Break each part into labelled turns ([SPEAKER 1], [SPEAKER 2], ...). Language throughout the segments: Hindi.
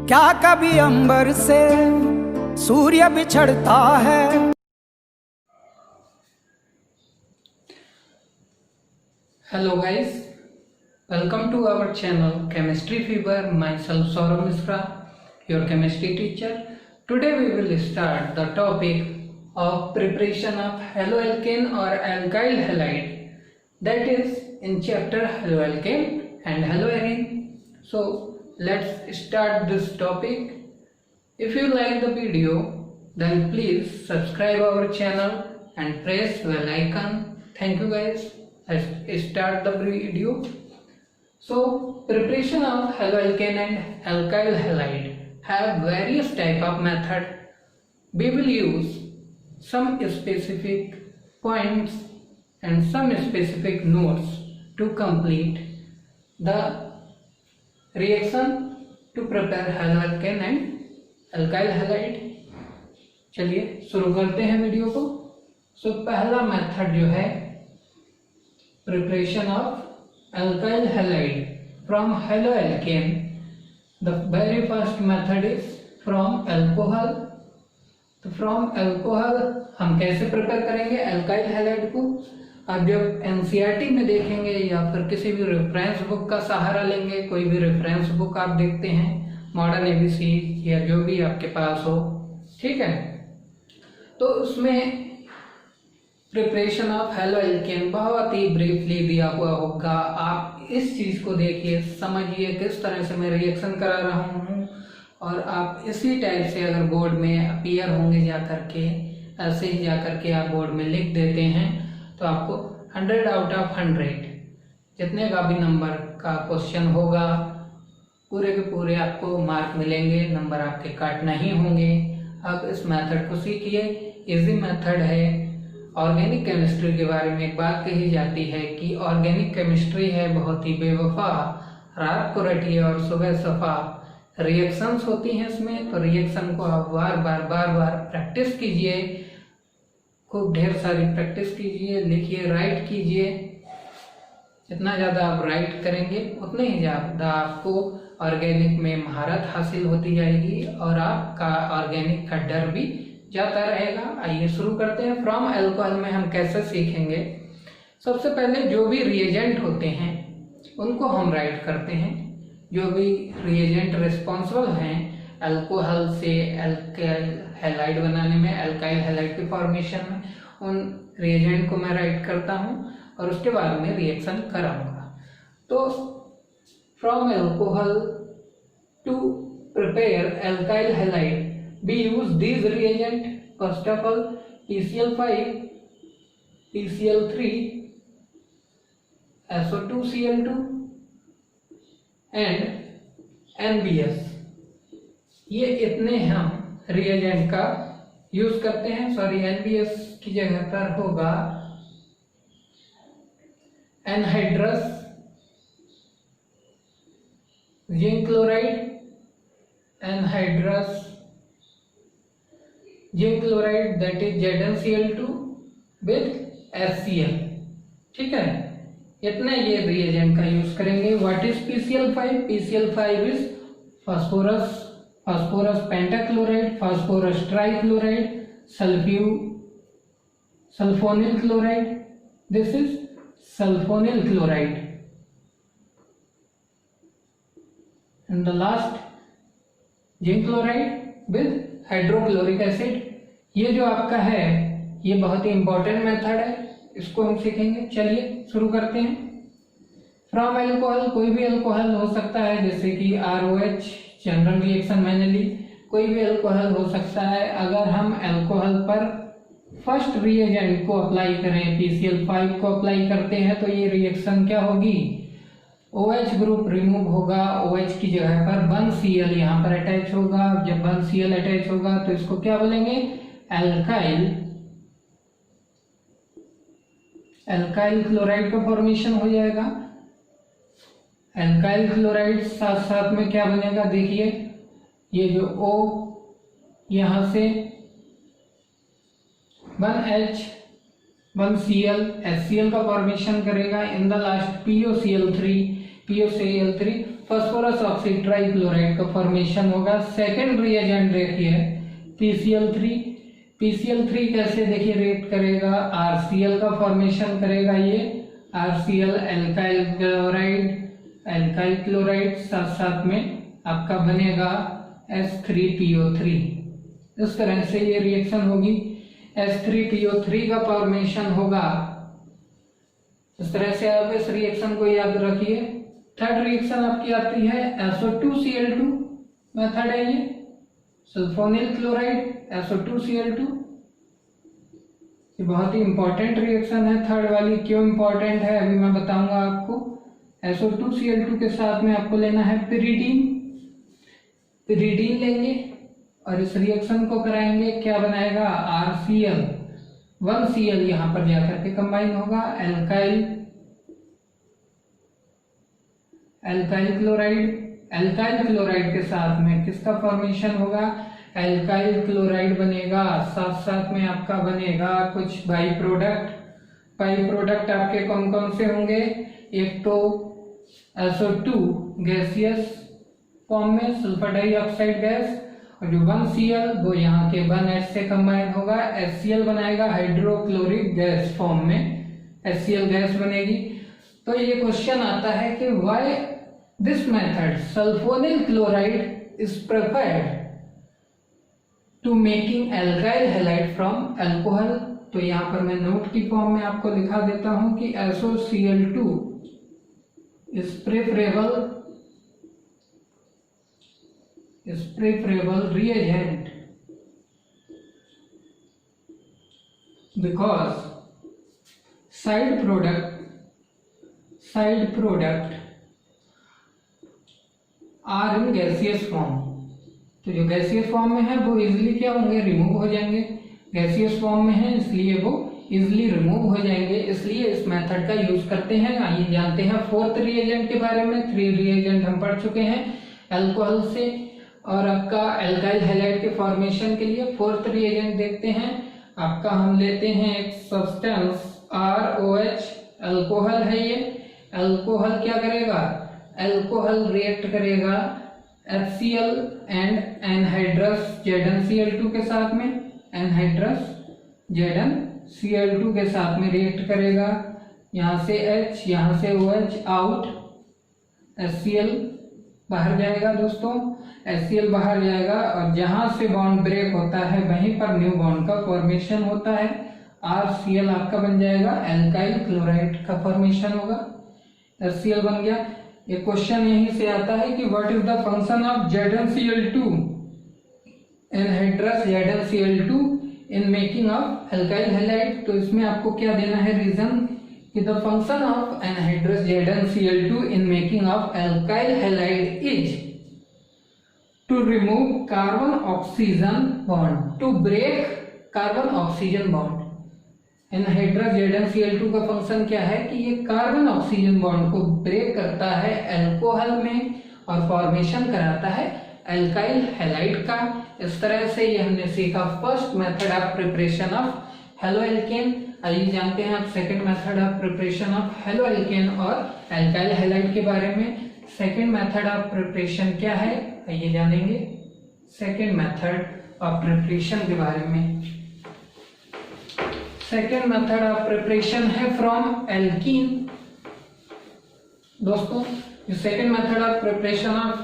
[SPEAKER 1] क्या कभी अंबर से सूर्य बिछड़ता है।
[SPEAKER 2] Hello guys, welcome to our channel Chemistry Fever. Myself Saurabh Misra, your chemistry teacher. Today we will start the topic of preparation of haloalkane or alkyl halide, that is in chapter haloalkane and haloarine. So let's start this topic. If you like the video, then please subscribe our channel and press bell icon. Thank you guys. Let's start the video. So preparation of haloalkane and alkyl halide have various type of method. We will use some specific points and some specific notes to complete the reaction to prepare haloalkane and alkyl halide. चलिए शुरू करते हैं वीडियो को. सो पहला मेथड जो है preparation of alkyl halide from haloalkane. The very first method is from alcohol. तो फ्रॉम अल्कोहल हम कैसे प्रिपेयर करेंगे alkyl halide को. अब जब एनसीईआरटी में देखेंगे या फिर किसी भी रेफरेंस बुक का सहारा लेंगे, कोई भी रेफरेंस बुक आप देखते हैं, मॉडर्न एबीसी या जो भी आपके पास हो, ठीक है, तो उसमें प्रिपरेशन ऑफ हलोएल्केन बहुत ही ब्रीफली दिया हुआ होगा. आप इस चीज को देखिए, समझिए किस तरह से मैं रिएक्शन करा रहा हूँ, और आप इसी टाइप से अगर बोर्ड में अपीयर होंगे जा करके, ऐसे ही जा करके आप बोर्ड में लिख देते हैं तो आपको 100 आउट ऑफ 100 जितने का भी नंबर का क्वेश्चन होगा पूरे के पूरे आपको मार्क मिलेंगे, नंबर आपके कट नहीं होंगे. अब इस मेथड को सीखिए, इजी मेथड है. ऑर्गेनिक केमिस्ट्री के बारे में एक बात कही जाती है कि ऑर्गेनिक केमिस्ट्री है बहुत ही बेवफा, रात को रटिए और सुबह सफा. रिएक्शंस होती हैं इसमें, तो रिएक्शन को आप बार बार प्रैक्टिस कीजिए, खूब ढेर सारी प्रैक्टिस कीजिए, लिखिए, राइट कीजिए. जितना ज़्यादा आप राइट करेंगे उतने ही ज़्यादा आपको ऑर्गेनिक में महारत हासिल होती जाएगी और आपका ऑर्गेनिक का डर भी जाता रहेगा. आइए शुरू करते हैं. फ्रॉम अल्कोहल में हम कैसे सीखेंगे. सबसे पहले जो भी रिएजेंट होते हैं उनको हम राइट करते हैं. जो भी रिएजेंट रिस्पॉन्सिबल हैं अल्कोहल से अल्काइल हैलाइड बनाने में, अल्काइल हैलाइड की फॉर्मेशन में, उन रिएजेंट को मैं राइट करता हूँ और उसके बाद में रिएक्शन कराऊंगा. तो from alcohol to prepare alkyl halide we use these reagent. First of all, PCl5, PCl3, SO2Cl2 and NBS. ये इतने हम रिएजेंट का यूज करते हैं. सॉरी, NBS की जगह पर होगा anhydrous zinc chloride, anhydrous zinc chloride, that is ZnCl2 with HCl. ठीक है, इतने ये रिएजेंट का यूज करेंगे. What is PCl5? PCl5 is phosphorus pentachloride, phosphorus trichloride, sulphonyl chloride. This is sulphonyl chloride. And the last zinc chloride with hydrochloric acid. ये जो आपका है ये बहुत ही इंपॉर्टेंट मेथड है, इसको हम सीखेंगे. चलिए शुरू करते हैं. फ्रॉम अल्कोहल कोई भी अल्कोहल हो सकता है, जैसे कि ROH, जनरल रिएक्शन मैंने ली, कोई भी अल्कोहल हो सकता है. अगर हम अल्कोहल पर फर्स्ट रिएजेंट को अप्लाई करें, PCl5 को अप्लाई करते हैं, तो ये रिएक्शन क्या होगी, OH ग्रुप रिमूव होगा. OH की जगह पर 1Cl यहाँ पर अटैच होगा. जब 1Cl अटैच होगा तो इसको क्या बोलेंगे, अल्काइल क्लोराइड का फॉर्मेशन हो जाएगा. अल्काइल क्लोराइड साथ साथ में क्या बनेगा, देखिए ये जो O यहाँ से 1H 1Cl HCl का फॉर्मेशन करेगा. इन the last POCl3, POCl3 phosphorus oxide trichloride का फॉर्मेशन होगा। सेकंड रिएजेंट देखिए PCl3। PCl3 कैसे देखिए रिएक्ट करेगा, RCl का फॉर्मेशन करेगा। ये RCl एल्काइल क्लोराइड साथ साथ में आपका बनेगा H3PO3। इस तरह से ये रिएक्शन होगी, H3PO3 का फॉर्मेशन होगा। इस तरह से आप इस रिएक्शन को याद रखिए। थर्ड रिएक्शन आपकी आती है SO2Cl2 मेथड है ये, सल्फोनिल क्लोराइड SO2Cl2। ये बहुत ही इंपॉर्टेंट रिएक्शन है थर्ड वाली। क्यों इंपॉर्टेंट है अभी मैं बताऊंगा आपको। SO2Cl2 के साथ में आपको लेना है पिरीडीन लेंगे और इस रिएक्शन को कराएंगे। क्या बनाएगा, RCl 1Cl यहां पर जाकर के कंबाइन होगा एल्काइल क्लोराइड के साथ में किसका फॉर्मेशन होगा, एल्काइल क्लोराइड बनेगा। साथ साथ में आपका बनेगा कुछ बाई प्रोडक्ट आपके कौन कौन से होंगे, एक तो SO2 गैसियस फॉर्म में सल्फर डाइऑक्साइड गैस, और जो 1Cl वो यहाँ के 1H से कंबाइन होगा, HCl बनाएगा हाइड्रोक्लोरिक गैस फॉर्म में HCl गैस बनेगी। तो ये क्वेश्चन आता है कि why this method sulphonyl chloride is preferred to making alkyl halide from alcohol. तो यहाँ पर मैं नोट की फॉर्म में आपको लिखा देता हूं कि SOCl2 is preferable reagent because side product are in gaseous form। तो जो गैसियस फॉर्म में है वो इजिली क्या होंगे, रिमूव हो जाएंगे। गैसियस फॉर्म में है इसलिए वो इजिली रिमूव हो जाएंगे, इसलिए इस मेथड का यूज करते हैं। आइए जानते हैं फोर्थ रिएजेंट के बारे में। 3 रिएजेंट हम पढ़ चुके हैं अल्कोहल से और आपका एल्काइल हैलाइड के फॉर्मेशन के लिए। फोर्थ रिएजेंट देखते हैं। आपका हम लेते हैं एक सब्सटेंस ROH, अल्कोहल है ये। अल्कोहल क्या करेगा, अल्कोहल रिएक्ट करेगा HCl एंड एनहाइड्रस ZnCl2 के साथ में, एनहाइड्रस ZnCl2 के साथ में रिएक्ट करेगा। यहाँ से H, यहाँ से OH आउट, HCl बाहर जाएगा दोस्तों, HCl बाहर जाएगा और जहां से बॉन्ड ब्रेक होता है वहीं पर न्यू बॉन्ड का फॉर्मेशन होता है। RCl आपका बन जाएगा एल्काइल क्लोराइड का फॉर्मेशन होगा, HCl बन गया। ये क्वेश्चन यहीं से आता है कि what is the function of ZnCl2, anhydrous ZnCl2 in making of alkyl halide. तो इसमें आपको क्या देना है रीजन कि the function of anhydrous ZnCl2 in making of alkyl halide is to remove carbon oxygen bond, to break carbon oxygen bond. Anhydrous ZnCl2 का फंक्शन क्या है कि ये कार्बन ऑक्सीजन बॉन्ड को ब्रेक करता है अल्कोहल में और फॉर्मेशन कराता है एल्काइल हैलाइड का। इस तरह से ये हमने सीखा first method of preparation of haloalkane. आइए जानते हैं आप second method of preparation of haloalkane और एल्काइल हैलाइड के बारे में। सेकंड मेथड ऑफ प्रिपरेशन क्या है, आइए जानेंगे सेकंड मेथड ऑफ प्रिपरेशन के बारे में। सेकेंड मेथड ऑफ प्रिपरेशन है फ्रॉम एल्कीन। दोस्तों जो second method of preparation of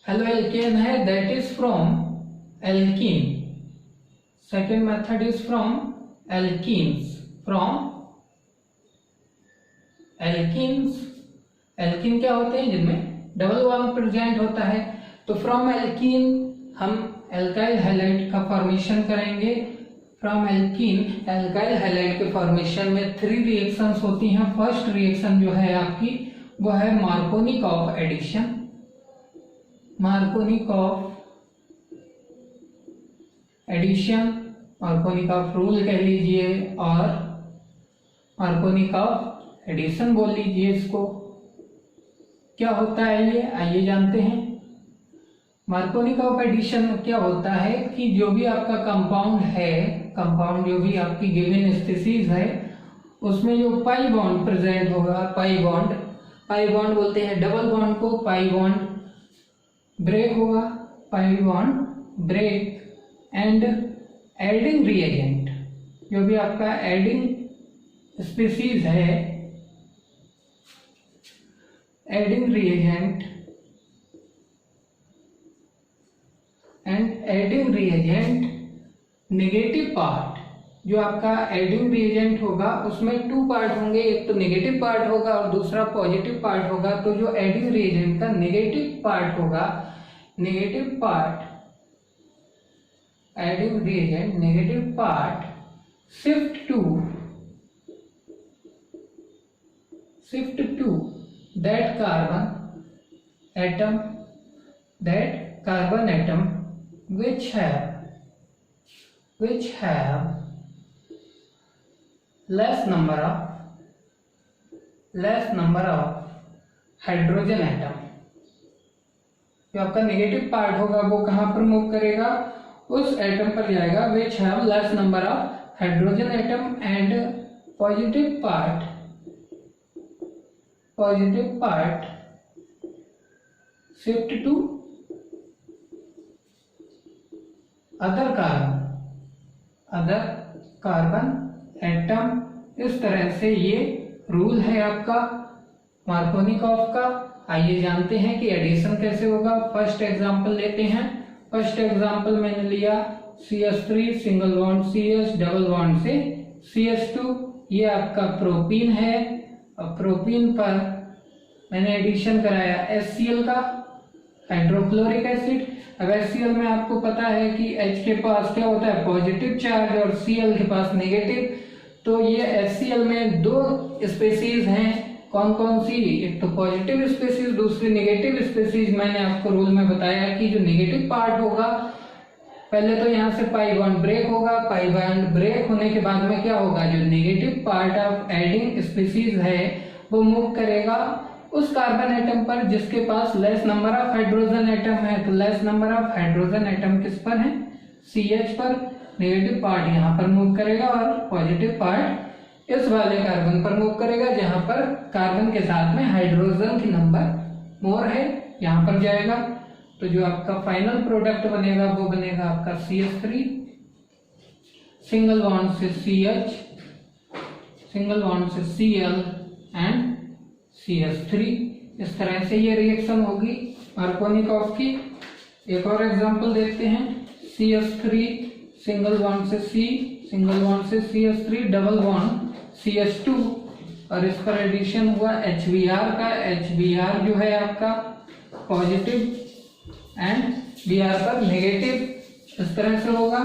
[SPEAKER 2] haloalkane है that is from alkene. Second method is from alkenes. Alkene क्या होते हैं, जिनमें डबल बॉन्ड प्रेजेंट होता है। तो फ्रॉम एल्कीन हम एल्काइल हैलाइड का फॉर्मेशन करेंगे। फ्रॉम एल्कीन एल्काइल हैलाइड के फॉर्मेशन में 3 रिएक्शंस होती हैं। फर्स्ट रिएक्शन जो है आपकी वो है मार्कोनिकॉफ एडिशन, मार्कोनिकॉफ रूल कह लीजिए और मार्कोनिकॉफ एडिशन बोल लीजिए इसको। क्या होता है ये, आइए जानते हैं। मार्कोनिकॉफ एडिशन क्या होता है कि जो भी आपका कंपाउंड है, कंपाउंड जो भी आपकी गिवन स्पीशीज है उसमें जो पाई बॉन्ड प्रेजेंट होगा, पाई बॉन्ड पाई बॉन्ड बोलते हैं डबल बॉन्ड को, पाई बॉन्ड ब्रेक होगा, pi bond break. And adding reagent, जो भी आपका एडिंग स्पीसीज है, adding reagent and adding reagent negative part, जो आपका एडिंग रिएजेंट होगा उसमें 2 पार्ट होंगे, एक तो नेगेटिव पार्ट होगा और दूसरा पॉजिटिव पार्ट होगा। तो जो एडिंग रिएजेंट का नेगेटिव पार्ट होगा, negative part, adding reagent negative part shift to that carbon atom which have less number of hydrogen atom. जो आपका नेगेटिव पार्ट होगा वो कहां पर मूव करेगा, उस एटम पर जाएगा which have less number of hydrogen atom. And positive part shift to other carbon atom. इस तरह से ये रूल है आपका मार्कोनिकॉफ का। आइए जानते हैं कि एडिशन कैसे होगा। फर्स्ट एग्जांपल लेते हैं। फर्स्ट एग्जांपल मैंने लिया CH3 single bond CH, double bond से CH2। ये आपका प्रोपीन है और प्रोपीन पर मैंने एडिशन कराया HCl का, हाइड्रोक्लोरिक एसिड। अब HCl में आपको पता है कि H के पास क्या होता है, पॉजिटिव चार्ज, और Cl के पास नेगेटिव। तो ये HCl में 2 स्पीसीज हैं। कौन कौन सी, एक तो पॉजिटिव स्पीसीज, दूसरी नेगेटिव स्पीसीज। मैंने आपको रूल में बताया कि जो नेगेटिव पार्ट होगा, पहले तो यहाँ से पाई बॉन्ड ब्रेक होगा। पाई बॉन्ड ब्रेक होने के बाद में क्या होगा, जो negative part of adding species है वो मूव करेगा उस कार्बन एटम पर जिसके पास less number of hydrogen atom है। तो less number of hydrogen atom किस पर है, CH पर। नेगेटिव पार्ट यहाँ पर मूव करेगा और पॉजिटिव पार्ट इस वाले कार्बन पर मूव करेगा जहां पर कार्बन के साथ में हाइड्रोजन की नंबर मोर है, यहाँ पर जाएगा। तो जो आपका फाइनल प्रोडक्ट बनेगा वो बनेगा आपका CH3 सिंगल बॉन्ड से CH, सिंगल बॉन्ड से Cl एंड CH3। इस तरह से ये रिएक्शन होगी मार्कोनिकॉफ की। एक और एग्जांपल देखते हैं। CH3 सिंगल बॉन्ड से C, सिंगल बॉन्ड से CH3, डबल बॉन्ड CH2, और इस पर एडिशन हुआ HBr का। HBr जो है आपका पॉजिटिव एंड Br पर नेगेटिव, इस तरह से होगा।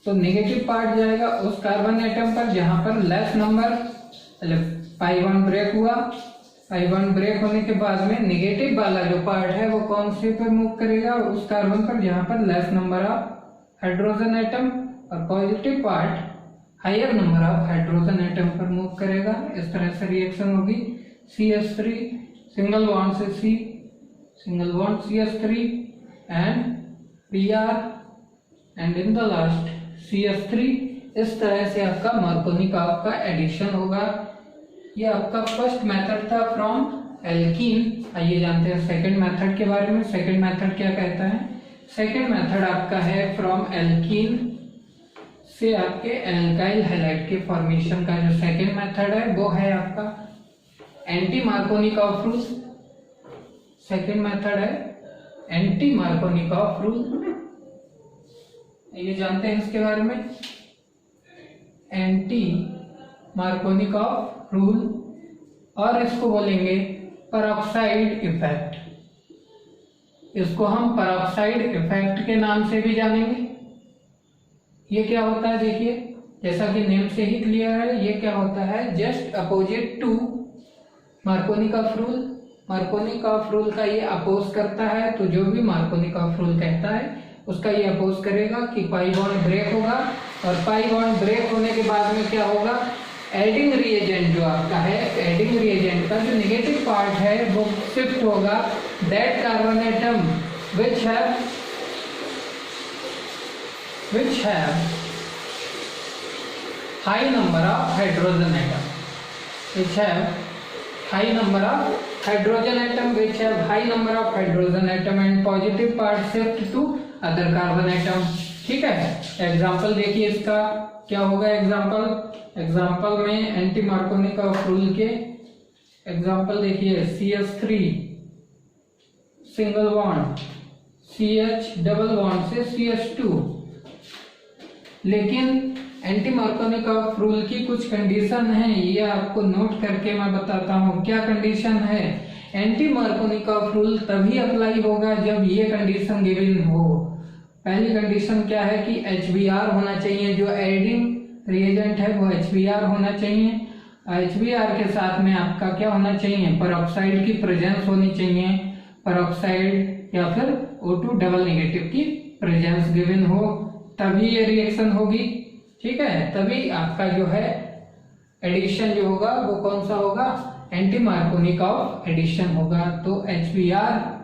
[SPEAKER 2] तो नेगेटिव पार्ट जाएगा उस कार्बन एटम पर जहां पर less number, pi bond break हुआ। पाई बॉन्ड ब्रेक होने के बाद में नेगेटिव वाला जो पार्ट है वो कौन से पर मूव करेगा, उस कार्बन पर जहां पर less number of hydrogen atom, और positive part higher number of hydrogen atom पर मूव करेगा। इस तरह से रिएक्शन होगी। CH3 सिंगल बॉन्ड से C, single bond CH3 and Br and in the last CH3। इस तरह से आपका मार्कोनिकॉफ का एडिशन होगा। ये आपका फर्स्ट मेथड था फ्रॉम एल्कीन। आइए जानते हैं सेकंड मेथड के बारे में। सेकंड मेथड क्या कहता है, सेकंड मेथड आपका है फ्रॉम एल्कीन से आपके एल्काइल हैलाइड के फॉर्मेशन का। जो सेकंड मेथड है वो है आपका anti Markovnikov rule. Second method है एंटी मार्कोनिकॉफ रूल। ये जानते हैं इसके बारे में, एंटी मार्कोनिकॉफ रूल, और इसको बोलेंगे परऑक्साइड इफेक्ट। इसको हम परऑक्साइड इफेक्ट के नाम से भी जानेंगे। ये क्या होता है, देखिए जैसा कि नेम से ही क्लियर है, ये क्या होता है, just opposite to Markovnikov rule. Markovnikov rule का ये अपोज करता है। तो जो भी मार्कोनिकॉफ रूल कहता है उसका ये अपोज करेगा कि पाई बॉन्ड ब्रेक होगा, और पाई बॉन्ड ब्रेक होने के बाद में क्या होगा, एडिंग रिएजेंट जो आपका है, एडिंग रिएजेंट का जो नेगेटिव पार्ट है वो शिफ्ट होगा that carbon atom which have high number of hydrogen atom, which have high number of hydrogen atom which have high number of hydrogen atom and positive part shift to other carbon atom। ठीक है, एग्जाम्पल देखिए इसका क्या होगा। एग्जाम्पल में एंटी मार्कोनिकॉफ रूल के एग्जाम्पल देखिए, CH3 single bond, CH double bond से CH2। लेकिन एंटी मार्कोनिकॉफ रूल की कुछ कंडीशन है, ये आपको नोट करके मैं बताता हूँ क्या कंडीशन है। एंटी मार्कोनिकॉफ रूल तभी अप्लाई होगा जब ये कंडीशन गिवन हो। पहली कंडीशन क्या है कि HBr होना चाहिए, जो एडिंग रिएजेंट है वो HBr होना चाहिए। HBr के साथ में आपका क्या होना चाहिए, पेरोक्साइड की प्रेजेंस होनी चाहिए, पेरोक्साइड या फिर O2 डबल नेगेटिव की प्रेजेंस गिवन हो, तभी ये रिएक्शन होगी। ठीक है, तभी आपका जो है एडिशन जो होगा वो कौन सा होगा, एंटी मार्कोनिकॉफ एडिशन होगा। तो HBr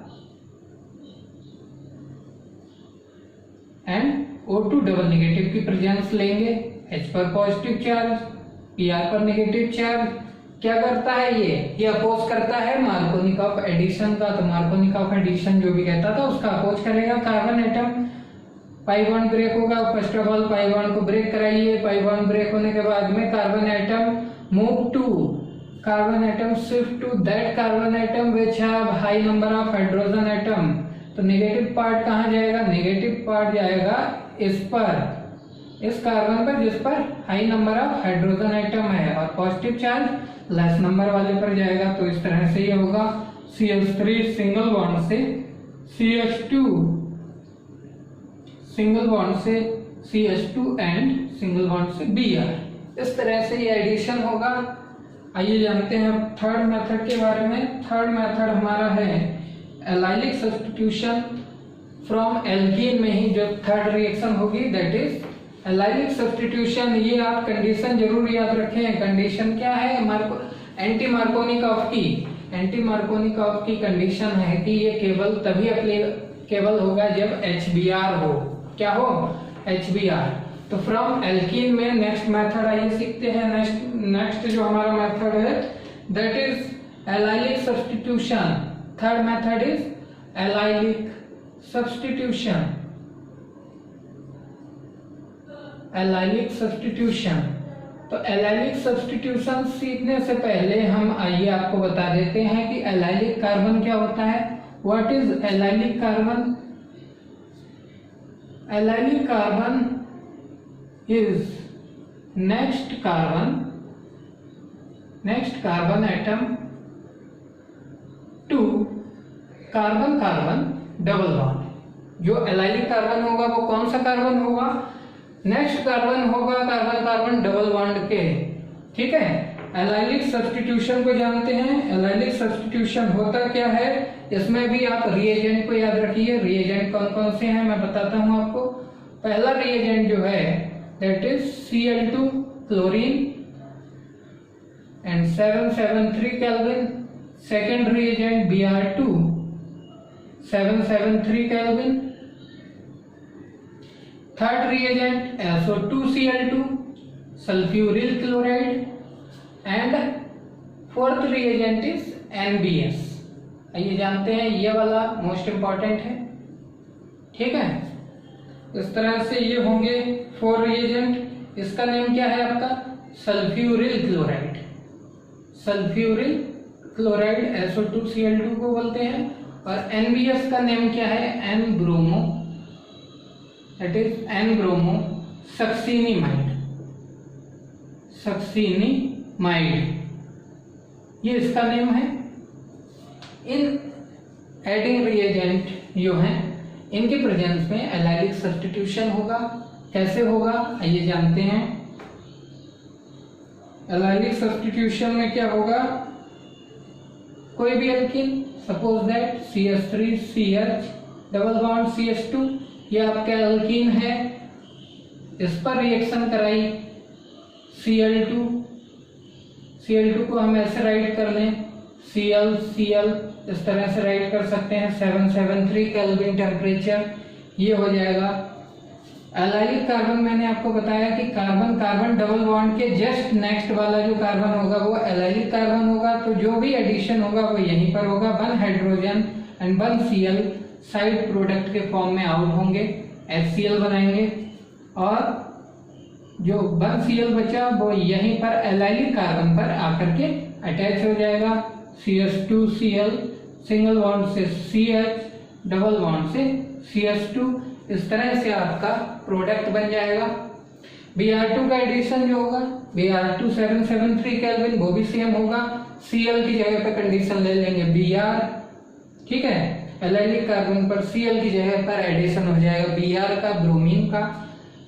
[SPEAKER 2] and O2 double negative की प्रेजेंस लेंगे, H पर पॉजिटिव चार्ज, Pr पर नेगेटिव चार्ज। क्या करता है ये अपोज करता है मार्कोनिकॉफ एडिशन का। तो मार्कोनिकॉफ एडिशन जो भी कहता था उसका अपोज करेगा। Carbon atom pi bond break होगा, first of all pi bond को ब्रेक कराइए। पाई बॉन्ड ब्रेक होने के बाद में carbon atom shift to that carbon atom which have high number of hydrogen atom. तो नेगेटिव पार्ट कहाँ जाएगा, नेगेटिव पार्ट जाएगा इस पर, इस कार्बन पर जिस पर high number of hydrogen atom है, और पॉजिटिव चार्ज लेस नंबर वाले पर जाएगा। तो इस तरह से ये होगा CH3 सिंगल बॉन्ड से CH2 सिंगल बॉन्ड से CH2 एंड सिंगल बॉन्ड से Br। इस तरह से ये एडिशन होगा। आइए जानते हैं थर्ड मेथड के बारे में। थर्ड मेथड हमारा है एलाइलिक सब्स्टिट्यूशन फ्रॉम एल्कीन में ही जो थर्ड रिएक्शन होगी दैट इज एलाइलिक सब्स्टिट्यूशन। ये आप कंडीशन जरूर याद रखें। कंडीशन क्या है, एंटी मार्कोनिकॉफ की कंडीशन है कि ये केवल तभी अप्लीकेबल होगा जब HBr हो। क्या हो, HBr। तो फ्रॉम एल्कीन में नेक्स्ट मेथड आइए सीखते हैं। नेक्स्ट जो हमारा मेथड है that is allylic substitution. Third method is allylic substitution. Allylic substitution. तो एलाइलिक सब्स्टिट्यूशन सीखने से पहले हम आइए आपको बता देते हैं कि एलाइलिक कार्बन क्या होता है। What is allylic carbon? Allylic carbon is next carbon atom to carbon double bond. जो एलाइलिक कार्बन होगा वो कौन सा कार्बन होगा, नेक्स्ट कार्बन होगा कार्बन डबल बॉन्ड के। ठीक है, एलाइलिक सब्स्टिट्यूशन को जानते हैं। एलाइलिक सब्स्टिट्यूशन होता क्या है, इसमें भी आप रिएजेंट को याद रखिए। रिएजेंट कौन कौन से हैं मैं बताता हूं आपको। पहला रिएजेंट जो है that is Cl2 chlorine and 773 Kelvin। second reagent Br2 773 Kelvin। third reagent SO2Cl2 sulfuryl chloride and fourth reagent is NBS। आइए जानते हैं, ये वाला मोस्ट इंपॉर्टेंट है। ठीक है, इस तरह से ये होंगे 4 रिएजेंट। इसका नेम क्या है आपका, sulphuryl chloride. Sulphuryl chloride SO2Cl2 को बोलते हैं। और NBS का नेम क्या है, N bromo, that is N bromo succinimide. ये इसका नेम है। इन एडिंग रिएजेंट जो हैं इनके प्रेजेंस में एलाइलिक सब्स्टिट्यूशन होगा। कैसे होगा आइए जानते हैं। एलाइलिक सब्स्टिट्यूशन में क्या होगा, कोई भी alkene, suppose that CH3 CH double bond CH2, ये आपका एल्कीन है, इस पर रिएक्शन कराई Cl2 को हम ऐसे राइट कर लें Cl इस तरह से राइट कर सकते हैं। 773 केल्विन टेम्परेचर, ये हो जाएगा एलाइलिक कार्बन मैंने आपको बताया कि कार्बन कार्बन डबल बॉन्ड के जस्ट नेक्स्ट वाला जो कार्बन होगा वो एलाइलिक कार्बन होगा। तो जो भी एडिशन होगा वो यहीं पर होगा। 1 hydrogen and 1 Cl side product के फॉर्म में आउट होंगे, HCl बनाएंगे, और जो 1 Cl बचा वो यहीं पर एलाइलिक कार्बन पर आकर के अटैच हो जाएगा। CH2Cl सिंगल बॉन्ड से CH, डबल बॉन्ड से CH2, इस तरह से आपका प्रोडक्ट बन जाएगा। Br2 का एडिशन जो होगा Br2 773 केल्विन, वो भी सेम होगा। Cl की जगह पे कंडीशन ले लेंगे Br, ठीक है। एलाइलिक कार्बन पर Cl की जगह पर एडिशन हो जाएगा Br का, ब्रोमीन का।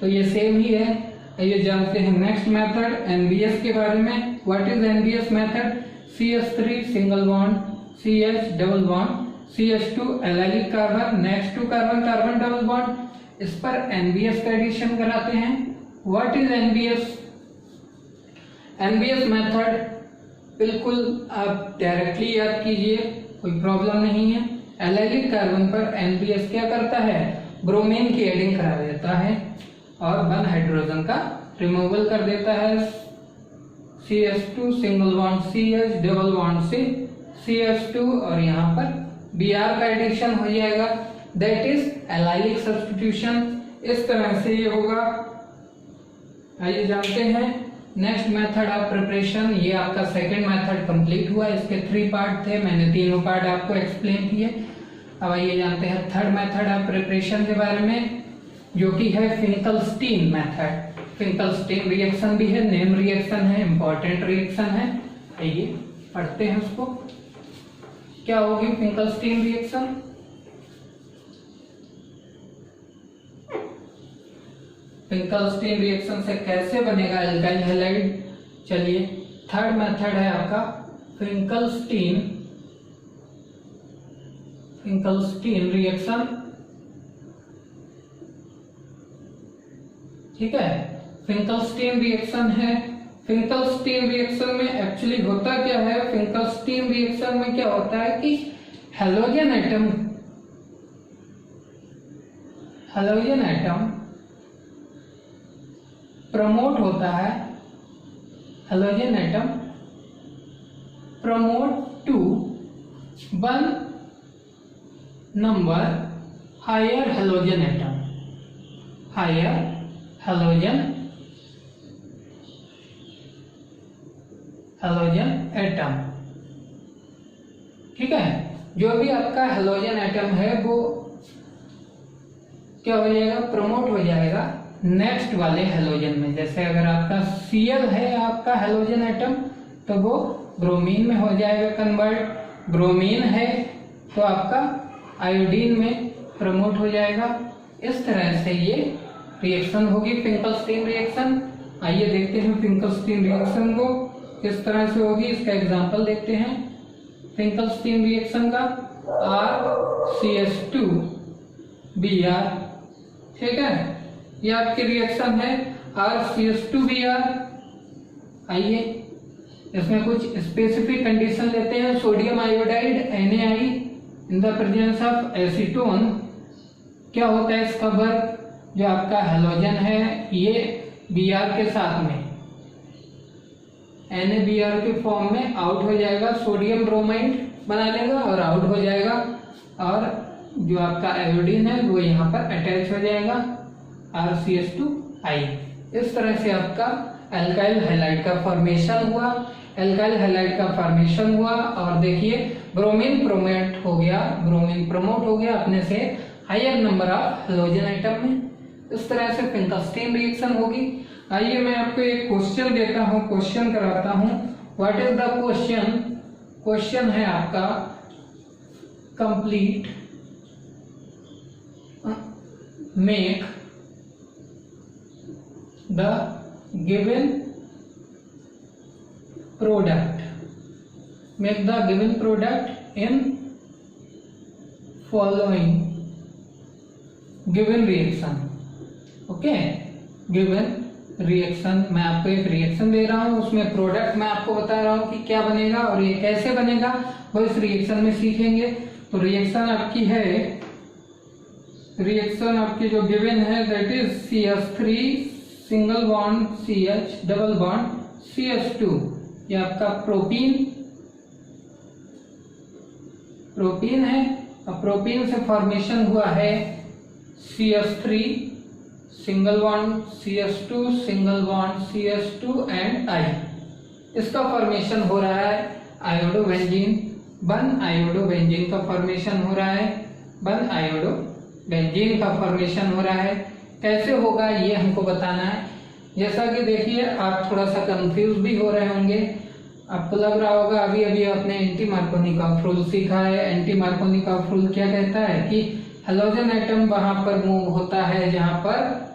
[SPEAKER 2] तो ये सेम ही है। ये जानते हैं नेक्स्ट मेथड NBS के बारे में। What is NBS method? CH3 single bond, CH double bond, CH2 allylic carbon, next to carbon carbon double bond, इस पर NBS का एडिशन कराते हैं। What is NBS? NBS method बिल्कुल आप डायरेक्टली याद कीजिए, कोई प्रॉब्लम नहीं है। एलाइलिक कार्बन पर NBS क्या करता है? ब्रोमीन की एडिंग करा देता है और 1 हाइड्रोजन का रिमूवल कर देता है। CH2 single bond CH, double bond से CH2, और यहाँ पर Br का एडिशन हो जाएगा। That is allylic substitution. इस तरह से ये होगा। आइए जानते हैं नेक्स्ट मेथड ऑफ प्रिपरेशन। ये आपका सेकंड मेथड कंप्लीट हुआ। इसके 3 पार्ट थे, मैंने तीनों पार्ट आपको एक्सप्लेन किए। अब आइए जानते हैं थर्ड मेथड ऑफ प्रिपरेशन के बारे में, जो कि है फिंकलस्टीन मेथड। फिंकलस्टीन रिएक्शन भी है, नेम रिएक्शन है, इंपॉर्टेंट रिएक्शन है। आइए पढ़ते हैं उसको। क्या होगी फिंकलस्टीन रिएक्शन? फिंकलस्टीन रिएक्शन से कैसे बनेगा एल्काइल हैलाइड? चलिए, थर्ड मेथड है आपका फिंकलस्टीन रिएक्शन, ठीक है। फिंकलस्टीन रिएक्शन है। फिंकलस्टीन रिएक्शन में एक्चुअली होता क्या है? फिंकलस्टीन रिएक्शन में क्या होता है कि हैलोजन एटम प्रमोट होता है। Halogen atom promote to 1 number higher halogen atom, ठीक है। जो भी आपका हैलोजन एटम है वो क्या हो जाएगा? प्रमोट हो जाएगा नेक्स्ट वाले हैलोजन में। जैसे अगर आपका Cl है आपका हैलोजन एटम, तो वो ब्रोमीन में हो जाएगा कन्वर्ट। ब्रोमीन है तो आपका आयोडीन में प्रमोट हो जाएगा। इस तरह से ये रिएक्शन होगी फिंकलस्टीन रिएक्शन। आइए देखते हैं फिंकलस्टीन रिएक्शन को किस तरह से होगी। इसका एग्जांपल देखते हैं फिंकलस्टीन रिएक्शन का। RCH2Br, ठीक है, ये आपकी रिएक्शन है RCH2Br। आइए इसमें कुछ स्पेसिफिक कंडीशन लेते हैं। Sodium iodide NaI in the presence of acetone. क्या होता है इसका वर्क? जो आपका हैलोजन है ये Br के साथ में NaBr के फॉर्म में आउट हो जाएगा, सोडियम ब्रोमाइड बना लेगा और आउट हो जाएगा, और जो आपका आयोडीन है वो यहाँ पर अटैच हो जाएगा RCH2I। इस तरह से आपका एल्काइल हैलाइड का फॉर्मेशन हुआ। और देखिए ब्रोमीन प्रमोट हो गया अपने से higher number of halogen atom में। इस तरह से फिंकलस्टीन रिएक्शन होगी। आइए मैं आपको एक क्वेश्चन देता हूं, क्वेश्चन कराता हूं। What is the question? Question है आपका complete make the given product in following given reaction. Okay, given reaction, मैं आपको एक रिएक्शन दे रहा हूं, उसमें प्रोडक्ट मैं आपको बता रहा हूं कि क्या बनेगा और ये कैसे बनेगा, वो इस रिएक्शन में सीखेंगे। तो रिएक्शन आपकी है रिएक्शन आपकी जो गिवन है that is CH3 single bond CH double bond CH2, ये आपका प्रोपीन है। अब प्रोपीन से फॉर्मेशन हुआ है CH3 single bond CH2 single bond CH2 and I। इसका फॉर्मेशन हो रहा है आयोडोबेंजीन, 1 आयोडोबेंजीन का फॉर्मेशन हो रहा है, 1 आयोडोबेंजीन का फॉर्मेशन हो रहा है। कैसे होगा ये हमको बताना है। जैसा कि देखिए आप थोड़ा सा कंफ्यूज भी हो रहे होंगे, आपको लग रहा होगा अभी अभी आपने एंटी मार्कोनिकॉफ रूल सीखा है। एंटी मार्कोनिकॉफ रूल क्या कहता है कि हेलोजन एटम वहां पर मूव होता है जहां पर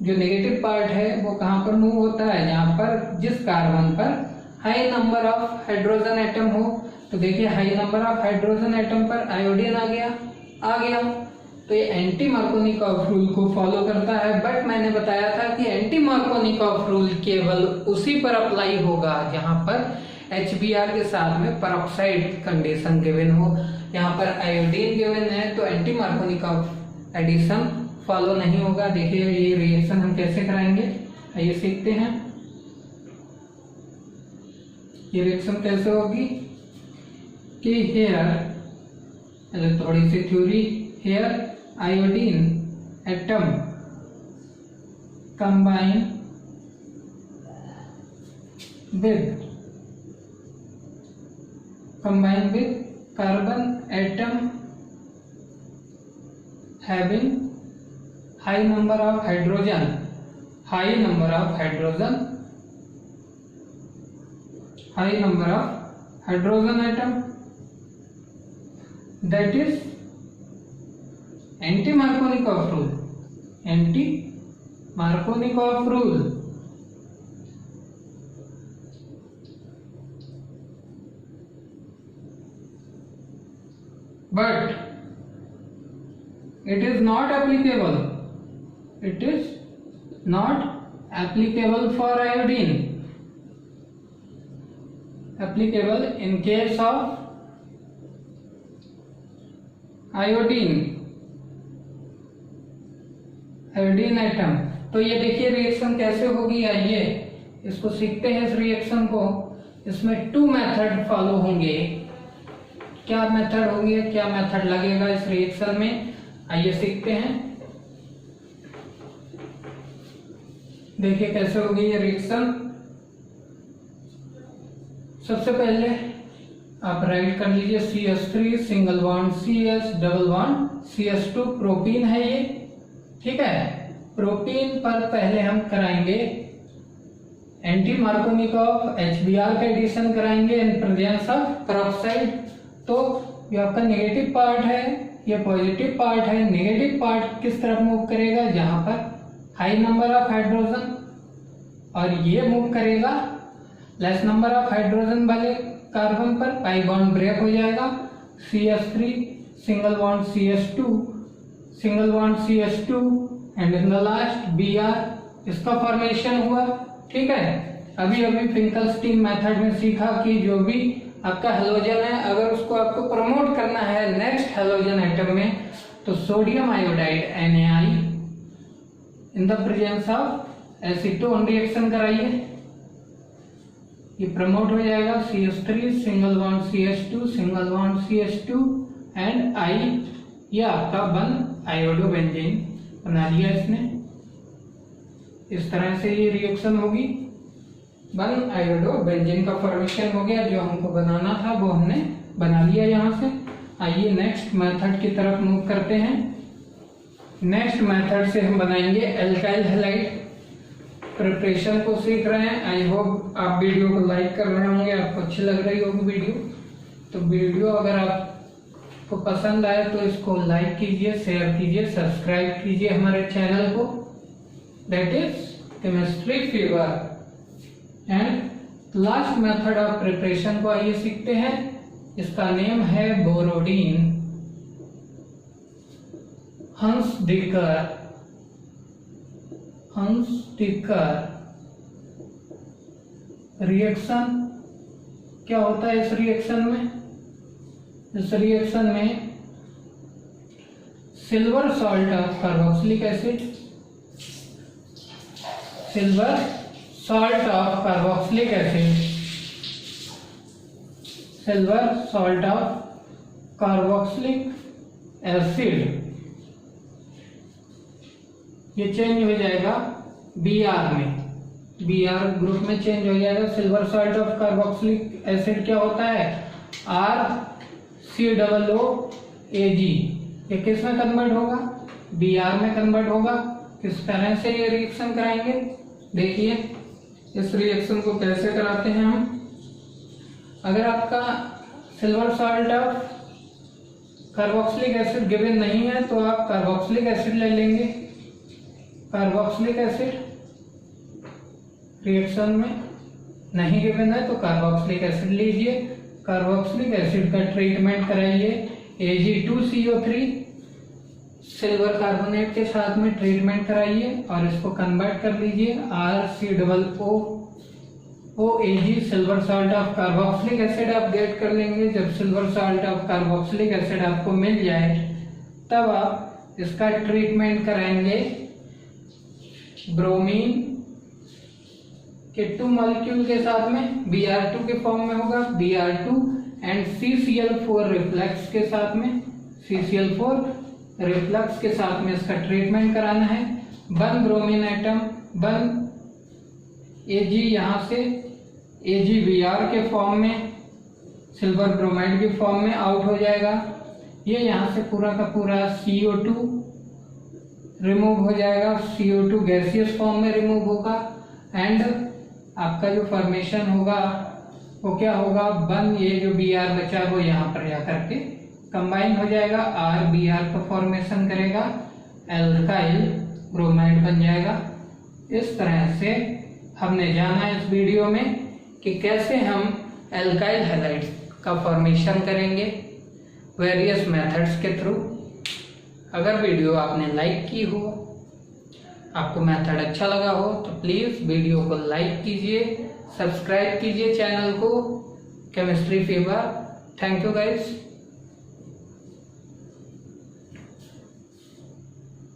[SPEAKER 2] जो नेगेटिव पार्ट है वो कहां पर मूव होता है, जहां पर जिस कार्बन पर high number of hydrogen atom हो। तो देखिए high number of hydrogen atom पर आयोडीन आ गया। तो ये एंटी मार्कोनिकॉफ रूल को फॉलो करता है। बट मैंने बताया था कि एंटी मार्कोनिकॉफ रूल केवल उसी पर अप्लाई होगा जहां पर HBr के साथ में पेरोक्साइड कंडीशन गिवन हो। यहाँ पर आयोडीन गिवन है तो एंटी मार्कोनिकॉफ एडिशन फॉलो नहीं होगा। देखिए ये रिएक्शन हम कैसे कराएंगे, आइए सीखते हैं। ये रिएक्शन कैसे होगी कि हेयर थोड़ी सी theory, here iodine atom combine with carbon atom having high number of hydrogen atom, that is anti Markovnikov rule. But it is not applicable for iodine. Applicable in case of iodine atom. तो ये देखिए रिएक्शन कैसे होगी, आइए इसको सीखते हैं। इस रिएक्शन को, इसमें 2 मेथड फॉलो होंगे। क्या मेथड होंगे, क्या मेथड लगेगा इस रिएक्शन में, आइए सीखते हैं। देखिए कैसे होगी ये रिएक्शन। सबसे पहले आप राइट कर लीजिए CH3 single bond CH double bond CH2, propene है ये, ठीक है। प्रोपीन पर पहले हम कराएंगे एंटी मार्कोनिकॉफ HBr का एडिशन कराएंगे इन प्रेजेंस ऑफ पेरोक्साइड। तो ये आपका नेगेटिव पार्ट है, ये पॉजिटिव पार्ट है। नेगेटिव पार्ट किस तरफ मूव करेगा, जहां पर हाई नंबर ऑफ हाइड्रोजन, और ये मूव करेगा लेस नंबर ऑफ हाइड्रोजन वाले कार्बन पर। पाई बॉन्ड ब्रेक हो जाएगा, CH3 single bond CH2 single bond CH2 and in the last Br, इसका फॉर्मेशन हुआ, ठीक है। अभी फिंकलस्टीन मेथड में सीखा कि जो भी आपका हेलोजन है, अगर उसको आपको प्रमोट करना है नेक्स्ट हेलोजन एटम में, तो sodium iodide NaI in the presence of acetone reaction कराइए, ये प्रमोट हो जाएगा। CH3 single bond CH2 single bond CH2 and I, ये आपका 1 आयोडोबेंजीन बना दिया इसने। इस तरह से ये रिएक्शन होगी, 1 आयोडोबेंजीन का फॉर्मेशन हो गया। जो हमको बनाना था वो हमने बना लिया यहाँ से। आइए नेक्स्ट मेथड की तरफ मूव करते हैं। नेक्स्ट मेथड से हम बनाएंगे एल्काइल हैलाइड। प्रिपरेशन को सीख रहे हैं। आई होप आप वीडियो को लाइक कर रहे होंगे, आपको अच्छी लग रही होगी वीडियो। तो वीडियो अगर आपको पसंद आए तो इसको लाइक कीजिए, शेयर कीजिए, सब्सक्राइब कीजिए हमारे चैनल को, that is chemistry fever. And last method of preparation को आइए सीखते हैं। इसका नेम है बोरोडीन हंसडिकर रिएक्शन। क्या होता है इस रिएक्शन में? इस रिएक्शन में silver salt of carboxylic acid, silver salt of carboxylic acid, silver salt of carboxylic acid, ये चेंज हो जाएगा Br में, Br ग्रुप में चेंज हो जाएगा। Silver salt of carboxylic acid क्या होता है? RCOOAg। ये किस में कन्वर्ट होगा? Br में कन्वर्ट होगा। किस तरह से ये रिएक्शन कराएंगे? देखिए इस रिएक्शन को कैसे कराते हैं हम। अगर आपका silver salt of carboxylic acid given नहीं है तो आप कार्बोक्सिलिक एसिड ले लेंगे। कार्बोक्सिलिक एसिड रिएक्शन में नहीं गिवन है तो कार्बोक्सिलिक एसिड लीजिए। कार्बोक्सिलिक एसिड का ट्रीटमेंट कराइए Ag2CO3 सिल्वर कार्बोनेट के साथ में ट्रीटमेंट कराइए और इसको कन्वर्ट कर लीजिए RCOOAg silver salt of carboxylic acid आप गेट कर लेंगे। जब silver salt of carboxylic acid आपको मिल जाए तब आप इसका ट्रीटमेंट कराएंगे ब्रोमीन के 2 मॉलिक्यूल के साथ में, Br2 के फॉर्म में होगा, Br2 एंड CCl4 रिफ्लेक्स के साथ में, CCl4 रिफ्लक्स के साथ में इसका ट्रीटमेंट कराना है। 1 ब्रोमीन एटम 1 Ag यहाँ से AgBr के फॉर्म में सिल्वर ब्रोमाइड के फॉर्म में आउट हो जाएगा। ये यहाँ से पूरा का पूरा CO2 रिमूव हो जाएगा, CO2 गैसियस फॉर्म में रिमूव होगा एंड आपका जो फॉर्मेशन होगा वो क्या होगा? 1 ये जो Br बचा है वो यहाँ पर जाकर के कंबाइन हो जाएगा, RBr का फॉर्मेशन करेगा, एल्काइल ब्रोमाइड बन जाएगा। इस तरह से हमने जाना इस वीडियो में कि कैसे हम एल्काइल हैलाइड्स का फॉर्मेशन करेंगे वेरियस मेथड्स के थ्रू। अगर वीडियो आपने लाइक की हो, आपको मेथड अच्छा लगा हो तो प्लीज़ वीडियो को लाइक कीजिए, सब्सक्राइब कीजिए चैनल को chemistry fever. Thank you guys.